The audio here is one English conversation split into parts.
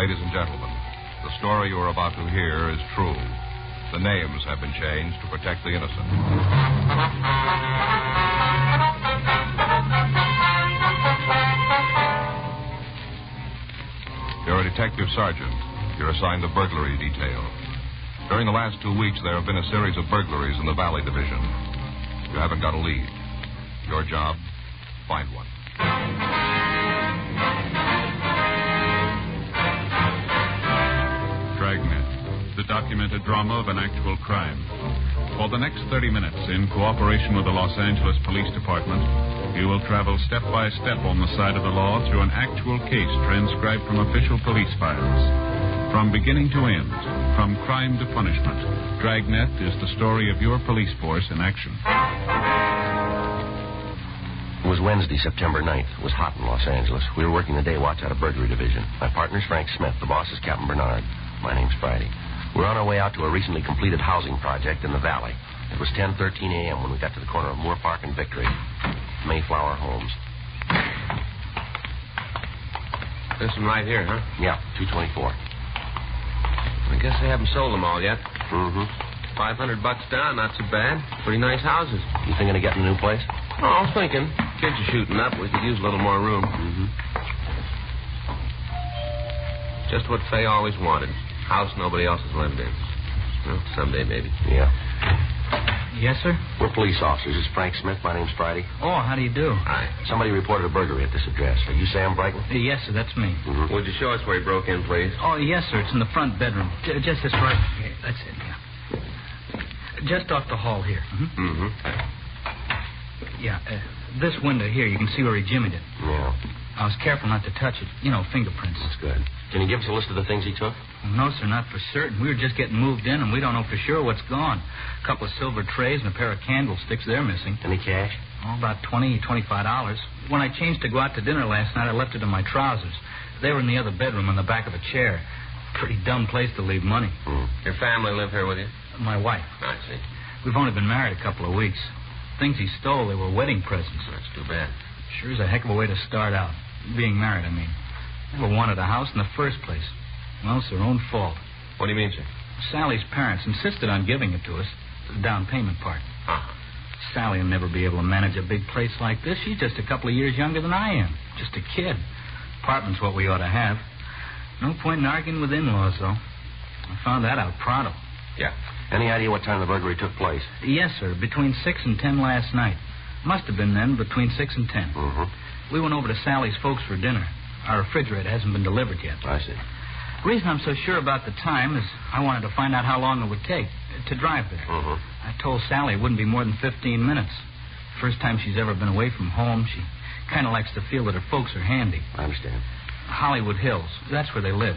ladies and gentlemen, the story you are about to hear is true. The names have been changed to protect the innocent. You're a detective sergeant. You're assigned the burglary detail. During the last 2 weeks, there have been a series of burglaries in the Valley Division. You haven't got a lead. Your job, find one. Dragnet, the documented drama of an actual crime. For the next 30 minutes, in cooperation with the Los Angeles Police Department, you will travel step by step on the side of the law through an actual case transcribed from official police files. From beginning to end, from crime to punishment, Dragnet is the story of your police force in action. It was Wednesday, September 9th. It was hot in Los Angeles. We were working the day watch out of burglary division. My partner's Frank Smith. The boss is Captain Bernard. My name's Friday. We were on our way out to a recently completed housing project in the valley. It was 10:13 a.m. when we got to the corner of Moore Park and Victory. Mayflower Homes. This one right here, huh? Yeah, 224. I guess they haven't sold them all yet. Mm-hmm. $500 down, not so bad. Pretty nice houses. You thinking of getting a new place? Oh, I was thinking. Kids are shooting up. We could use a little more room. Mm-hmm. Just what Fay always wanted. House nobody else has lived in. Well, someday, maybe. Yeah. Yes, sir? We're police officers. This is Frank Smith. My name's Friday. Oh, how do you do? Hi. Somebody reported a burglary at this address. Are you Sam Brighton? Yes, sir, that's me. Mm-hmm. Would you show us where he broke in, please? Oh, yes, sir. It's in the front bedroom. Just this right. Okay, that's it, yeah. Just off the hall here. Mm-hmm. Yeah, this window here, you can see where he jimmied it. Yeah. I was careful not to touch it. You know, fingerprints. That's good. Can you give us a list of the things he took? Well, no, sir, not for certain. We were just getting moved in, and we don't know for sure what's gone. A couple of silver trays and a pair of candlesticks, they're missing. Any cash? Oh, about $25. When I changed to go out to dinner last night, I left it in my trousers. They were in the other bedroom on the back of a chair. Pretty dumb place to leave money. Your family live here with you? My wife. I see. We've only been married a couple of weeks. Things he stole, they were wedding presents. That's too bad. Sure is a heck of a way to start out. Being married, I mean. Never wanted a house in the first place. Well, it's their own fault. What do you mean, sir? Sally's parents insisted on giving it to us, the down payment part. Uh-huh. Sally will never be able to manage a big place like this. She's just a couple of years younger than I am. Just a kid. Apartment's what we ought to have. No point in arguing with in-laws, though. I found that out pronto. Yeah. Any idea what time the burglary took place? Yes, sir. Between 6 and 10 last night. Must have been then, between 6 and 10. Mm-hmm. We went over to Sally's folks for dinner. Our refrigerator hasn't been delivered yet. I see. The reason I'm so sure about the time is I wanted to find out how long it would take to drive there. Mm-hmm. I told Sally it wouldn't be more than 15 minutes. First time she's ever been away from home, she kind of likes to feel that her folks are handy. I understand. Hollywood Hills, that's where they live.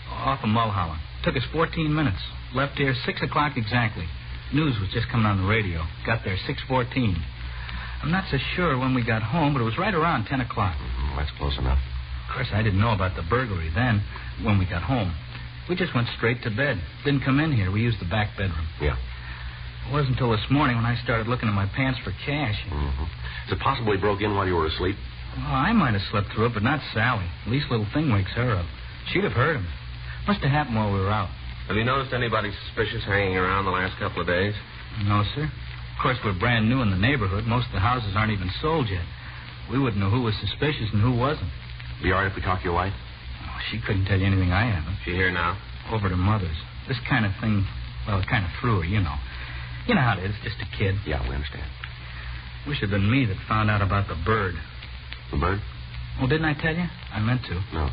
Off of Mulholland. Took us 14 minutes. Left here 6 o'clock exactly. News was just coming on the radio. Got there 6:14. I'm not so sure when we got home, but it was right around 10 o'clock. Mm-hmm. That's close enough. Of course, I didn't know about the burglary then, when we got home. We just went straight to bed. Didn't come in here. We used the back bedroom. Yeah. It wasn't until this morning when I started looking in my pants for cash. Mm-hmm. Is it possible he broke in while you were asleep? Well, I might have slept through it, but not Sally. Least little thing wakes her up. She'd have heard him. Must have happened while we were out. Have you noticed anybody suspicious hanging around the last couple of days? No, sir. Of course, we're brand new in the neighborhood. Most of the houses aren't even sold yet. We wouldn't know who was suspicious and who wasn't. Be all right if we talk to your wife? Oh, she couldn't tell you anything I haven't. She here now? Over to Mother's. This kind of thing, well, it kind of threw her, you know. You know how it is, just a kid. Yeah, we understand. Wish it had been me that found out about the bird. The bird? Well, didn't I tell you? I meant to. No.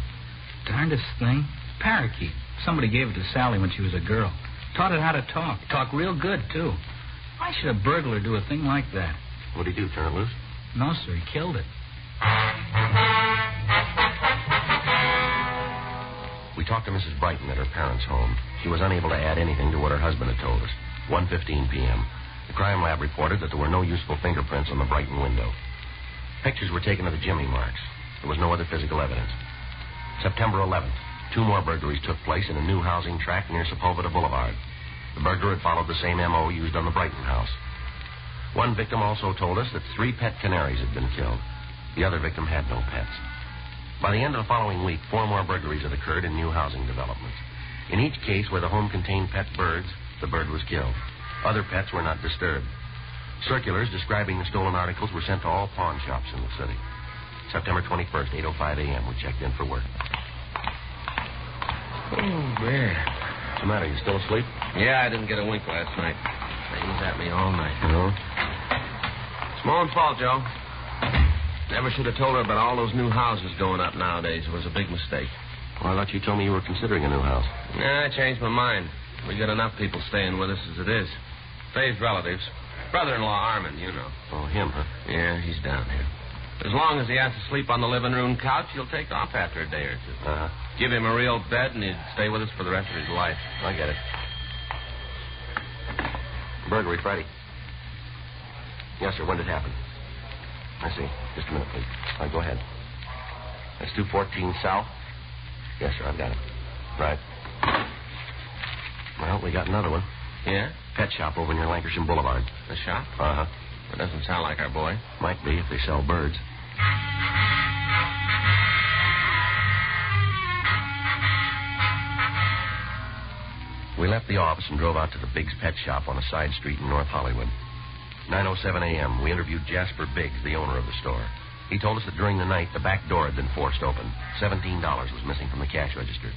Darndest thing. Parakeet. Somebody gave it to Sally when she was a girl. Taught it how to talk. Talk real good, too. Why should a burglar do a thing like that? What'd he do, turn it loose? No, sir, he killed it. We talked to Mrs. Brighton at her parents' home. She was unable to add anything to what her husband had told us. 1:15 p.m. The crime lab reported that there were no useful fingerprints on the Brighton window. Pictures were taken of the jimmy marks. There was no other physical evidence. September 11th, 2 more burglaries took place in a new housing tract near Sepulveda Boulevard. The burglar had followed the same M.O. used on the Brighton house. One victim also told us that 3 pet canaries had been killed. The other victim had no pets. By the end of the following week, 4 more burglaries had occurred in new housing developments. In each case where the home contained pet birds, the bird was killed. Other pets were not disturbed. Circulars describing the stolen articles were sent to all pawn shops in the city. September 21st, 8:05 a.m., we checked in for work. Oh, man. What's the matter? You still asleep? Yeah, I didn't get a wink last night. They was at me all night. No? It's my own fault, Joe. Never should have told her about all those new houses going up nowadays. It was a big mistake. Well, I thought you told me you were considering a new house. Yeah, I changed my mind. We got enough people staying with us as it is. Faye's relatives. Brother-in-law Armin, you know. Oh, him, huh? Yeah, he's down here. As long as he has to sleep on the living room couch, he'll take off after a day or two. Uh-huh. Give him a real bed, and he'd stay with us for the rest of his life. I get it. Burglary Friday. Yes, sir. When did it happen? I see. Just a minute, please. All right, go ahead. That's 214 South? Yes, sir. I've got it. Right. Well, we got another one. Yeah? Pet shop over near Lancashire Boulevard. The shop? Uh-huh. That doesn't sound like our boy. Might be if they sell birds. We left the office and drove out to the Biggs Pet Shop on a side street in North Hollywood. 9:07 a.m., we interviewed Jasper Biggs, the owner of the store. He told us that during the night, the back door had been forced open. $17 was missing from the cash register.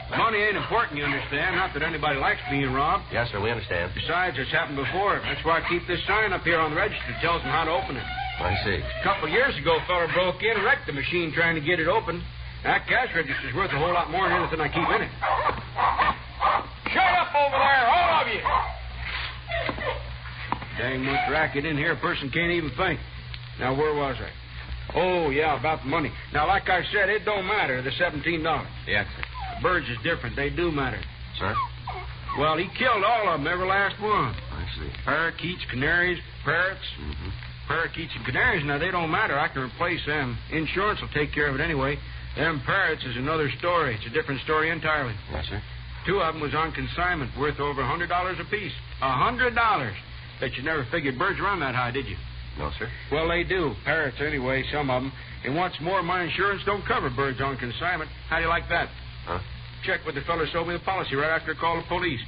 Money ain't important, you understand. Not that anybody likes being robbed. Yes, sir, we understand. Besides, it's happened before. That's why I keep this sign up here on the register that tells them how to open it. I see. A couple of years ago, a fella broke in and wrecked the machine trying to get it open. That cash register's worth a whole lot more than anything I keep in it. Shut up over there, all of you! Dang much racket in here, a person can't even think. Now, where was I? Oh, yeah, about the money. Now, like I said, it don't matter, the $17. Yes, sir. Birds is different. They do matter. Sir? Well, he killed all of them, every last one. I see. Parakeets, canaries, parrots. Mm-hmm. Parakeets and canaries, now, they don't matter. I can replace them. Insurance will take care of it anyway. Them parrots is another story. It's a different story entirely. Yes, sir. 2 of them was on consignment, worth over $100 apiece. $100. Bet you never figured birds run that high, did you? No, sir. Well, they do. Parrots, anyway, some of them. And what's more, my insurance don't cover birds on consignment. How do you like that? Huh? Check with the fellow who sold me the policy right after I called the police.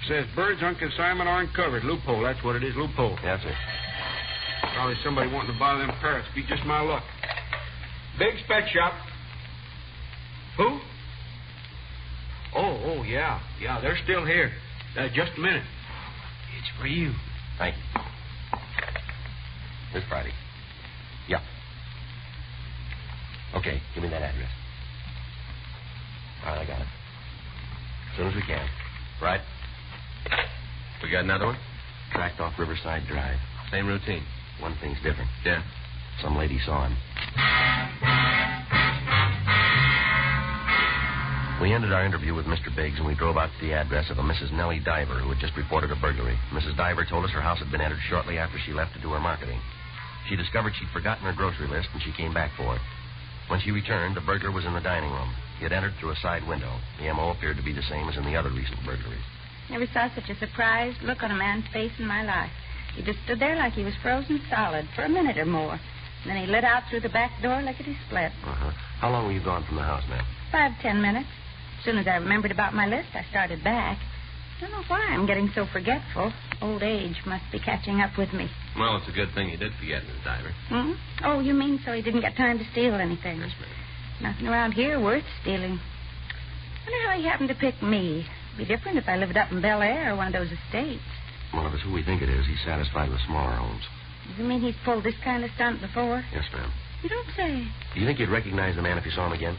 Says birds on consignment aren't covered. Loophole. That's what it is, loophole. Yes, sir. Probably somebody wanting to buy them parrots. Be just my luck. Biggs Pet Shop. Who? Oh, yeah. Yeah, they're still here. Just a minute. It's for you. Thank you. This Friday. Yeah. Okay, give me that address. All right, I got it. As soon as we can. Right? We got another one? Tracked off Riverside Drive. Same routine. One thing's different. Yeah. Some lady saw him. We ended our interview with Mr. Biggs, and we drove out to the address of a Mrs. Nellie Diver, who had just reported a burglary. Mrs. Diver told us her house had been entered shortly after she left to do her marketing. She discovered she'd forgotten her grocery list, and she came back for it. When she returned, the burglar was in the dining room. He had entered through a side window. The M.O. appeared to be the same as in the other recent burglaries. Never saw such a surprised look on a man's face in my life. He just stood there like he was frozen solid for a minute or more. And then he lit out through the back door like it had split. Uh-huh. How long were you gone from the house, ma'am? 5-10 minutes. As soon as I remembered about my list, I started back. I don't know why I'm getting so forgetful. Old age must be catching up with me. Well, it's a good thing you did forget, Miss Diver. Hmm? Oh, you mean so he didn't get time to steal anything? Yes, ma'am. Nothing around here worth stealing. Wonder how he happened to pick me. It'd be different if I lived up in Bel Air or one of those estates. Well, if it's who we think it is, he's satisfied with smaller homes. Does it mean he's pulled this kind of stunt before? Yes, ma'am. You don't say. Do you think you'd recognize the man if you saw him again?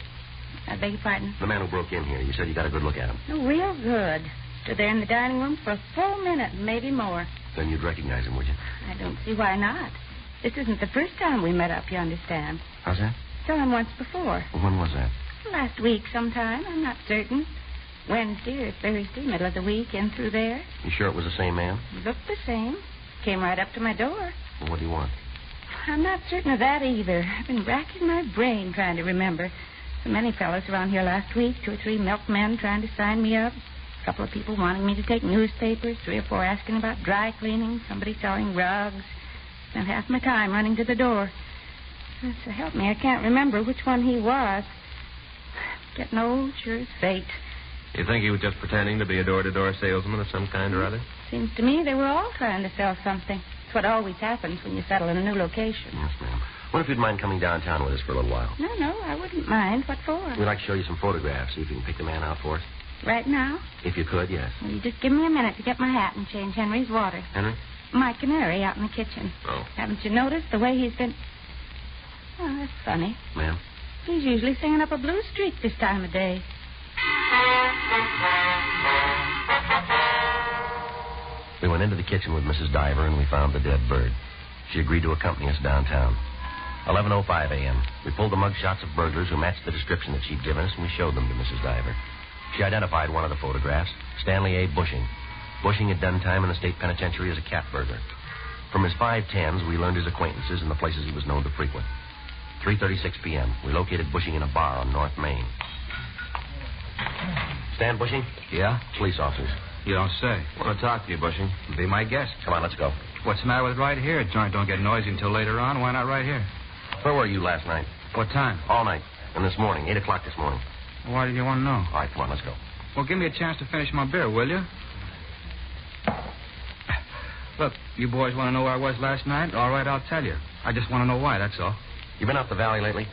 I beg your pardon? The man who broke in here. You said you got a good look at him. Oh, real good. Stood there in the dining room for a full minute, maybe more. Then you'd recognize him, would you? I don't see why not. This isn't the first time we met up, you understand. How's that? Saw him once before. Well, when was that? Last week sometime, I'm not certain. Wednesday or Thursday, middle of the week, in through there. You sure it was the same man? Looked the same. Came right up to my door. Well, what do you want? I'm not certain of that either. I've been racking my brain trying to remember. So many fellows around here last week, 2 or 3 milkmen trying to sign me up, a couple of people wanting me to take newspapers, 3 or 4 asking about dry cleaning, somebody selling rugs. Spent half my time running to the door. So help me, I can't remember which one he was. Getting old, sure as fate. You think he was just pretending to be a door-to-door salesman of some kind or other? Seems to me they were all trying to sell something. It's what always happens when you settle in a new location. Yes, ma'am. What if you'd mind coming downtown with us for a little while? No, I wouldn't mind. What for? We'd like to show you some photographs, see if you can pick the man out for us. Right now? If you could, yes. Well, you just give me a minute to get my hat and change Henry's water. Henry? My canary out in the kitchen. Oh. Haven't you noticed the way he's been... Oh, that's funny. Ma'am? He's usually singing up a blues streak this time of day. We went into the kitchen with Mrs. Diver, and we found the dead bird. She agreed to accompany us downtown. 11:05 a.m. We pulled the mug shots of burglars who matched the description that she'd given us, and we showed them to Mrs. Diver. She identified one of the photographs, Stanley A. Bushing. Bushing had done time in the state penitentiary as a cat burglar. From his 510s, we learned his acquaintances and the places he was known to frequent. 3:36 p.m. We located Bushing in a bar on North Main. Stan Bushing? Yeah? Police officers. You don't say. I want to talk to you, Bushing. Be my guest. Come on, let's go. What's the matter with right here? Joint don't get noisy until later on. Why not right here? Where were you last night? What time? All night. And this morning, 8 o'clock this morning. Why do you want to know? All right, come on, let's go. Well, give me a chance to finish my beer, will you? Look, you boys want to know where I was last night? All right, I'll tell you. I just want to know why, that's all. You been up the valley lately?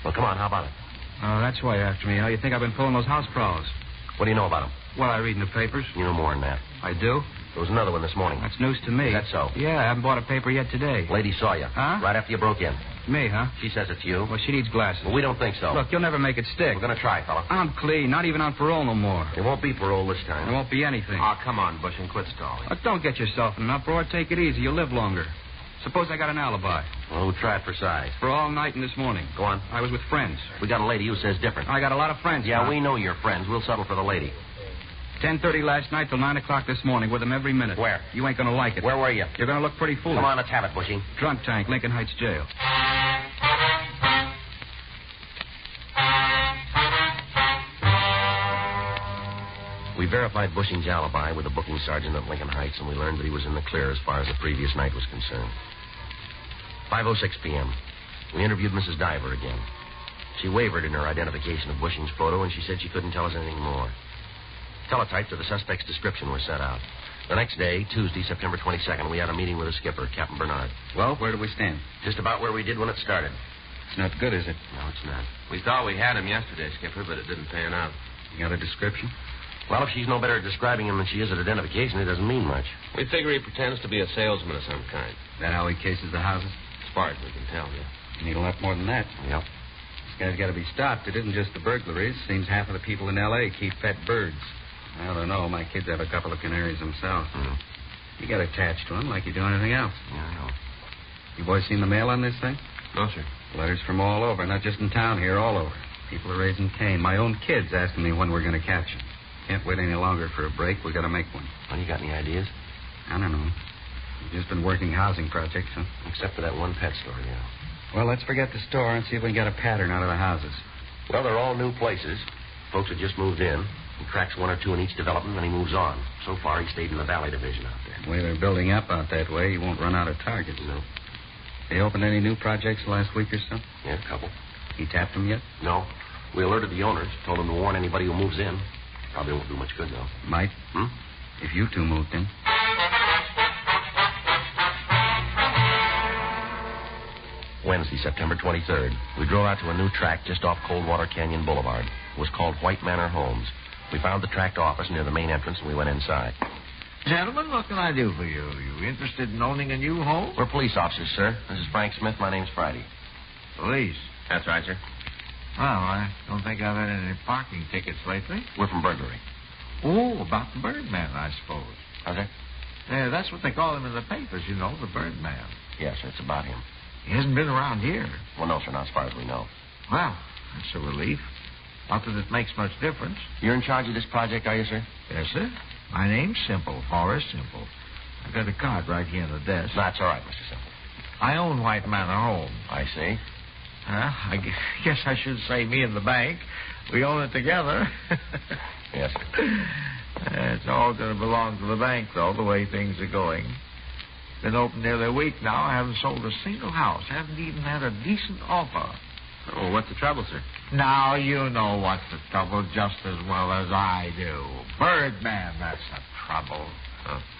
Well, come on, how about it? Oh, that's why you're after me, huh? You think I've been pulling those house prowls? What do you know about him? Well, I read in the papers. You know more than that. I do? There was another one this morning. That's news to me. Is that so? Yeah, I haven't bought a paper yet today. Lady saw you. Huh? Right after you broke in. Me, huh? She says it's you. Well, she needs glasses. Well, we don't think so. Look, you'll never make it stick. We're going to try, fella. I'm clean, not even on parole no more. It won't be parole this time. There won't be anything. Oh, come on, Bushing. Quit stalling. Don't get yourself in an uproar. Take it easy. You'll live longer. Suppose I got an alibi. Well, we'll try it for size. For all night and this morning. Go on. I was with friends. We got a lady who says different. I got a lot of friends. Yeah, now. we know you're friends. We'll settle for the lady. 10:30 last night till 9 o'clock this morning with them every minute. Where? You ain't going to like it. Where were you? You're going to look pretty foolish. Come on, let's have it, Bushy. Drunk tank, Lincoln Heights Jail. We verified Bushing's alibi with the booking sergeant at Lincoln Heights, and we learned that he was in the clear as far as the previous night was concerned. 5:06 p.m. We interviewed Mrs. Diver again. She wavered in her identification of Bushing's photo, and she said she couldn't tell us anything more. Teletypes of the suspect's description were sent out. The next day, Tuesday, September 22nd, we had a meeting with the skipper, Captain Bernard. Well, where do we stand? Just about where we did when it started. It's not good, is it? No, it's not. We thought we had him yesterday, Skipper, but it didn't pan out. You got a description? Well, if she's no better at describing him than she is at identification, it doesn't mean much. We figure he pretends to be a salesman of some kind. That how he cases the houses? As far as we can tell, yeah. You need a lot more than that. Yep. This guy's got to be stopped. It isn't just the burglaries. Seems half of the people in L.A. keep pet birds. I don't know. My kids have a couple of canaries themselves. Mm. You get attached to them like you do anything else. Yeah, I know. You boys seen the mail on this thing? No, sir. Letters from all over, not just in town here, all over. People are raising Cain. My own kids asking me when we're going to catch him. Can't wait any longer for a break. We got to make one. Well, you got any ideas? I don't know. We've just been working housing projects, huh? Except for that one pet store, yeah. Well, let's forget the store and see if we can get a pattern out of the houses. Well, they're all new places. Folks have just moved in. He cracks one or two in each development, and he moves on. So far, he stayed in the Valley Division out there. The way they're building up out that way, you won't run out of targets. No. They opened any new projects the last week or so? Yeah, a couple. He tapped them yet? No. We alerted the owners, told them to warn anybody who moves in. Probably won't do much good, though. Might. Hmm? If you two moved in. Wednesday, September 23rd. We drove out to a new tract just off Coldwater Canyon Boulevard. It was called White Manor Homes. We found the tract office near the main entrance, and we went inside. Gentlemen, what can I do for you? You interested in owning a new home? We're police officers, sir. This is Frank Smith. My name's Friday. Police. That's right, sir. Well, I don't think I've had any parking tickets lately. We're from burglary. Oh, about the Birdman, I suppose. How's that? Yeah, that's what they call him in the papers, you know, the Birdman. Yes, sir. It's about him. He hasn't been around here. Well, no, sir, not as far as we know. Well, that's a relief. Not that it makes much difference. You're in charge of this project, are you, sir? Yes, sir. My name's Simple, Forrest Simple. I've got a card right here on the desk. That's all right, Mr. Simple. I own White Manor Home. I see. I guess I should say me and the bank. We own it together. Yes, sir. It's all going to belong to the bank, though, the way things are going. Been open nearly a week now. I haven't sold a single house. Haven't even had a decent offer. Oh, what's the trouble, sir? Now, you know what's the trouble just as well as I do. Birdman, that's the trouble.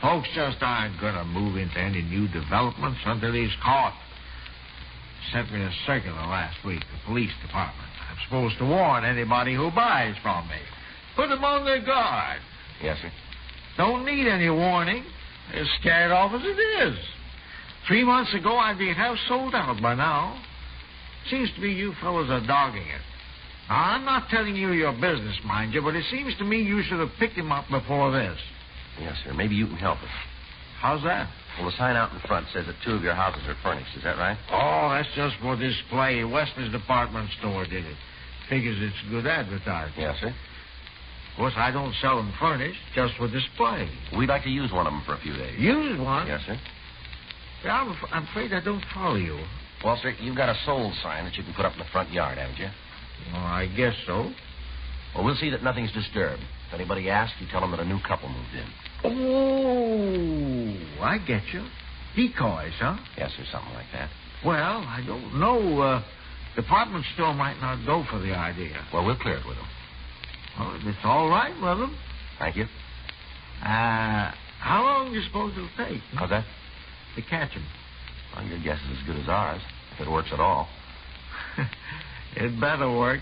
Folks just aren't going to move into any new developments until he's caught. Sent me a circular last week, the police department. I'm supposed to warn anybody who buys from me. Put them on their guard. Yes, sir. Don't need any warning. They're scared off as it is. 3 months ago, I'd be half sold out by now. Seems to me you fellows are dogging it. Now, I'm not telling you your business, mind you, but it seems to me you should have picked him up before this. Yes, sir. Maybe you can help us. How's that? Well, the sign out in front says that 2 of your houses are furnished. Is that right? Oh, that's just for display. Westman's department store did it. Figures it's good advertising. Yes, sir. Of course, I don't sell them furnished, just for display. We'd like to use one of them for a few days. Use one? Yes, sir. Yeah, I'm afraid I don't follow you. Well, sir, you've got a sold sign that you can put up in the front yard, haven't you? Well, I guess so. Well, we'll see that nothing's disturbed. If anybody asks, you tell them that a new couple moved in. Oh, I get you. Decoys, huh? Yes, sir, something like that. Well, I don't know. Department store might not go for the idea. Well, we'll clear it with them. Well, if it's all right with them. Thank you. How long do you suppose it'll take? How's that? To catch him? Well, your guess is as good as ours, if it works at all. It better work.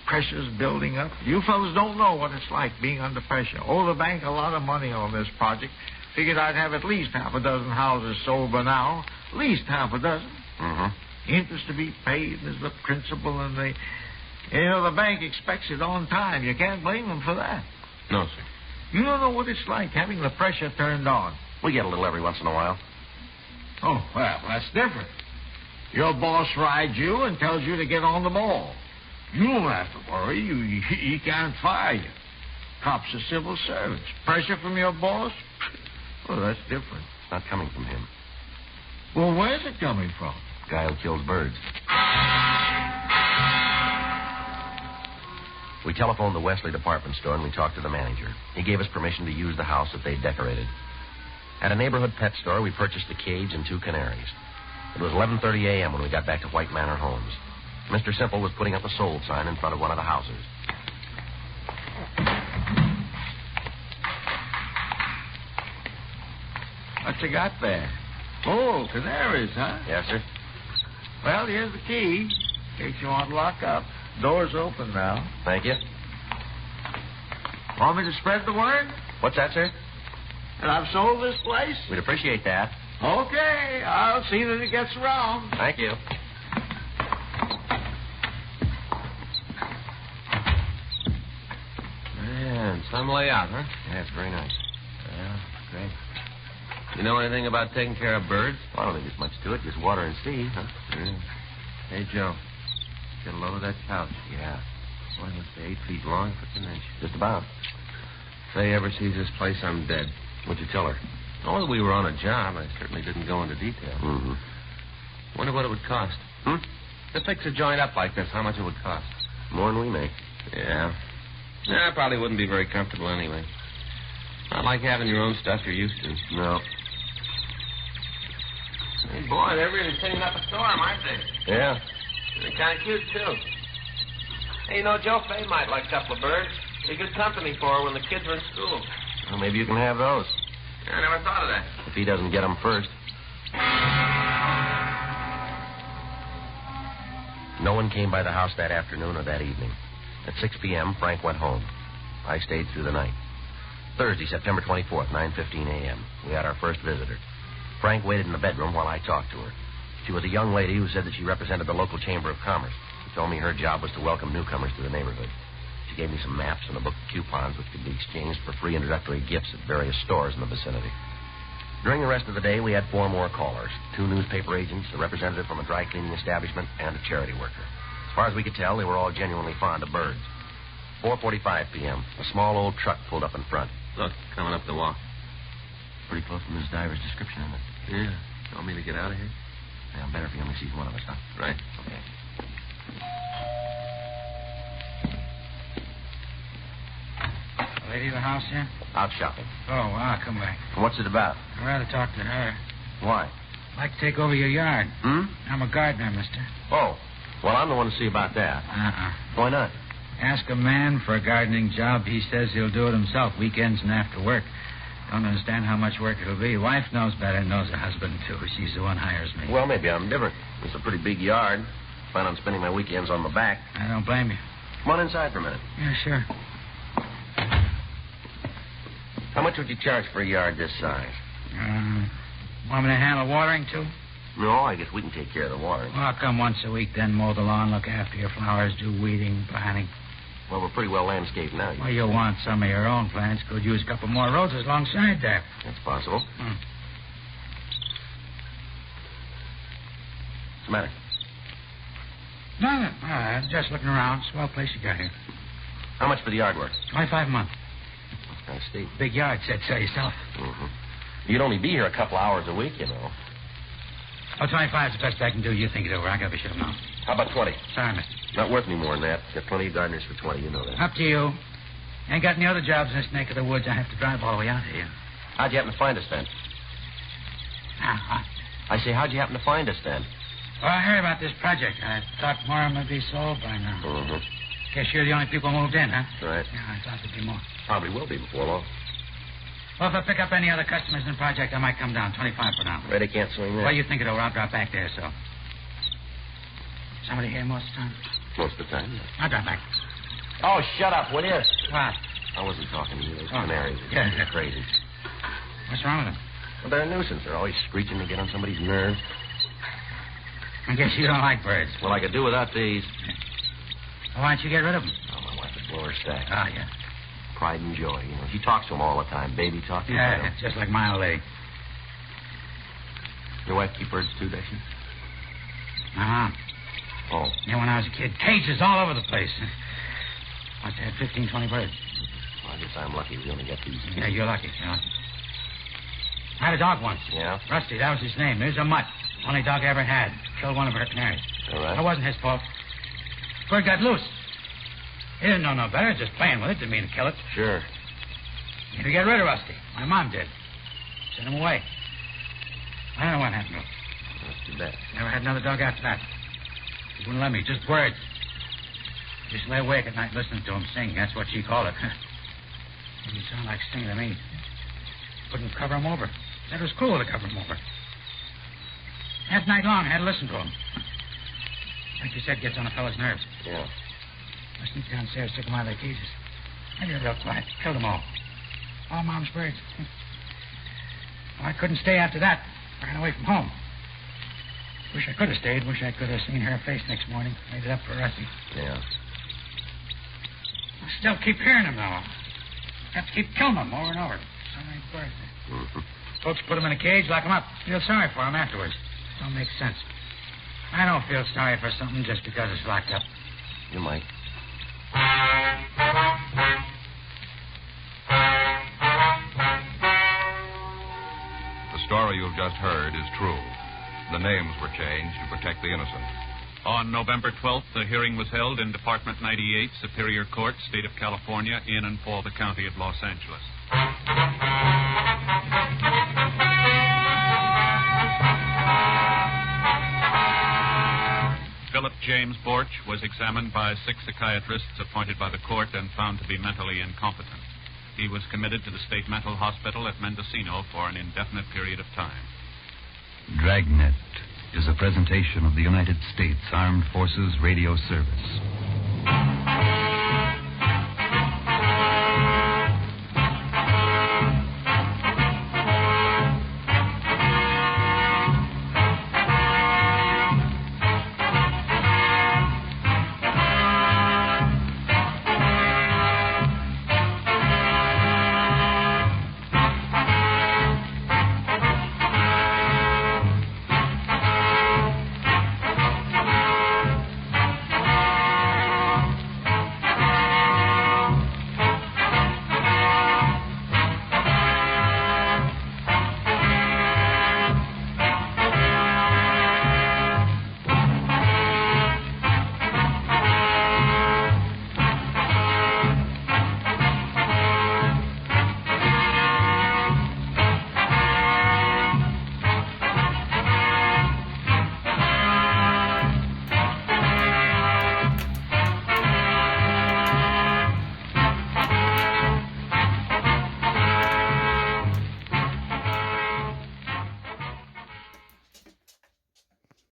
Pressure's building up. You fellas don't know what it's like being under pressure. Owe the bank a lot of money on this project. Figured I'd have at least half a dozen houses sold by now. At least half a dozen. Mm-hmm. Interest to be paid is the principal, and the bank expects it on time. You can't blame them for that. No, sir. You don't know what it's like having the pressure turned on. We get a little every once in a while. Oh, well, that's different. Your boss rides you and tells you to get on the ball. You don't have to worry. He can't fire you. Cops are civil servants. Pressure from your boss? Well, that's different. It's not coming from him. Well, where's it coming from? Guy who kills birds. We telephoned the Wesley department store and we talked to the manager. He gave us permission to use the house that they'd decorated. At a neighborhood pet store, we purchased a cage and 2 canaries. It was 11:30 a.m. when we got back to White Manor Homes. Mr. Simple was putting up a sold sign in front of one of the houses. What you got there? Oh, canaries, huh? Yes, sir. Well, here's the key. In case you want to lock up. Door's open now. Thank you. Want me to spread the word? What's that, sir? And I've sold this place? We'd appreciate that. Okay, I'll see that it gets around. Thank you. Man, some layout, huh? Yeah, it's very nice. Yeah, great. You know anything about taking care of birds? Well, I don't think there's much to it. Just water and seed, huh? Yeah. Hey, Joe. Get a load of that couch. Yeah. Boy, it must be 8 feet long, 15 inch. Just about. If Faye ever sees this place, I'm dead. What'd you tell her? Oh, we were on a job. I certainly didn't go into detail. Mm-hmm. Wonder what it would cost. To fix a joint up like this, how much it would cost? More than we make. Yeah. Nah, probably wouldn't be very comfortable anyway. Not like having your own stuff you're used to. No. Hey, boy, they're really cleaning up a storm, aren't they? Yeah. They're kind of cute, too. Hey, you know, Joe Fay might like a couple of birds. Be good company for her when the kids are in school. Well, maybe you can have those. I never thought of that. If he doesn't get them first. No one came by the house that afternoon or that evening. At 6 p.m., Frank went home. I stayed through the night. Thursday, September 24th, 9:15 a.m. We had our first visitor. Frank waited in the bedroom while I talked to her. She was a young lady who said that she represented the local Chamber of Commerce. She told me her job was to welcome newcomers to the neighborhood. She gave me some maps and a book of coupons which could be exchanged for free introductory gifts at various stores in the vicinity. During the rest of the day, we had 4 more callers. 2 newspaper agents, a representative from a dry cleaning establishment, and a charity worker. As far as we could tell, they were all genuinely fond of birds. 4:45 p.m., a small old truck pulled up in front. Look, coming up the walk. Pretty close to Miss Diver's description, isn't it? Yeah. You want me to get out of here? Yeah, better if he only sees one of us, huh? Right. Okay. Lady of the house here? Out shopping. Oh, come back. What's it about? I'd rather talk to her. Why? I'd like to take over your yard. I'm a gardener, mister. Oh. Well, I'm the one to see about that. Why not? Ask a man for a gardening job. He says he'll do it himself, weekends and after work. Don't understand how much work it'll be. Wife knows better, knows her husband, too. She's the one hires me. Well, maybe I'm different. It's a pretty big yard. Plan on spending my weekends on the back. I don't blame you. Come on inside for a minute. Yeah, sure. How much would you charge for a yard this size? Want me to handle watering, too? No, I guess we can take care of the watering. Well, I'll come once a week, then mow the lawn, look after your flowers, do weeding, planting. Well, we're pretty well landscaped now. Well, you'll want some of your own plants. Could use a couple more roses alongside there. That's possible. What's the matter? No. Just looking around. Swell place you got here. How much for the yard work? $25 a month. That's kind of steep. Big yard, said so yourself. You'd only be here a couple hours a week, you know. Oh, 25 is the best I can do. You think it over. I got to be sure now. How about 20? Sorry, mister. Not worth any more than that. Got plenty of gardeners for 20, you know that. Up to you. Ain't got any other jobs in this neck of the woods. I have to drive all the way out here. How'd you happen to find us then? I say, how'd you happen to find us then? Well, I heard about this project. I thought more of them would be sold by now. Guess you're the only people moved in, huh? Right. Yeah, I thought there'd be more. Probably will be before long. Well, if I pick up any other customers in the project, I might come down. 25 for now. Ready, can't swing that. Well, you think it over. I'll drop back there, so. Somebody here most of the time? Most of the time, yeah. I'll drop back. Oh, shut up, will you? What? I wasn't talking to you. Those canaries are Yeah. crazy. What's wrong with them? Well, they're a nuisance. They're always screeching to get on somebody's nerves. I guess you don't like birds. Well, I could do without these. Well, why don't you get rid of them? Oh, my wife would blow her stack. Oh, yeah. Pride and joy. You know, she talks to them all the time. Baby talk to Yeah, them. just like my old lady. Your wife keep birds too, does she? Uh-huh. Oh. Yeah, when I was a kid, cages all over the place. Must have had 15, 20 birds. Well, I guess I'm lucky we only got these. Yeah, you're lucky. I had a dog once. Yeah? Rusty, that was his name. He was a mutt. Only dog I ever had. Killed one of her canaries. All right. It wasn't his fault. Bird got loose. He didn't know no better. Just playing with it. Didn't mean to kill it. Sure. He had to get rid of Rusty. My mom did. Sent him away. I don't know what happened to him. That's too bad. Never had another dog after that. He wouldn't let me. Just birds. Just lay awake at night listening to him sing. That's what she called it. Didn't sound like singing to me. Couldn't cover him over. Said it was cruel to cover him over. That night long, I had to listen to him. Like you said, gets on a fellow's nerves. Yeah. I sneaked downstairs, took them out of their cages. I did it real quiet. Killed them all. All Mom's birds. Well, I couldn't stay after that. Ran away from home. Wish I could have stayed. Wish I could have seen her face next morning. Made it up for Rusty. Yeah. I still keep hearing them, though. Have to keep killing them over and over. So many birds. Folks put them in a cage, lock them up. Feel sorry for them afterwards. Don't make sense. I don't feel sorry for something just because it's locked up. You might. The story you've just heard is true. The names were changed to protect the innocent. On November 12th, a hearing was held in Department 98, Superior Court, State of California, in and for the County of Los Angeles. Philip James Borch was examined by 6 psychiatrists appointed by the court and found to be mentally incompetent. He was committed to the State Mental Hospital at Mendocino for an indefinite period of time. Dragnet is a presentation of the United States Armed Forces Radio Service.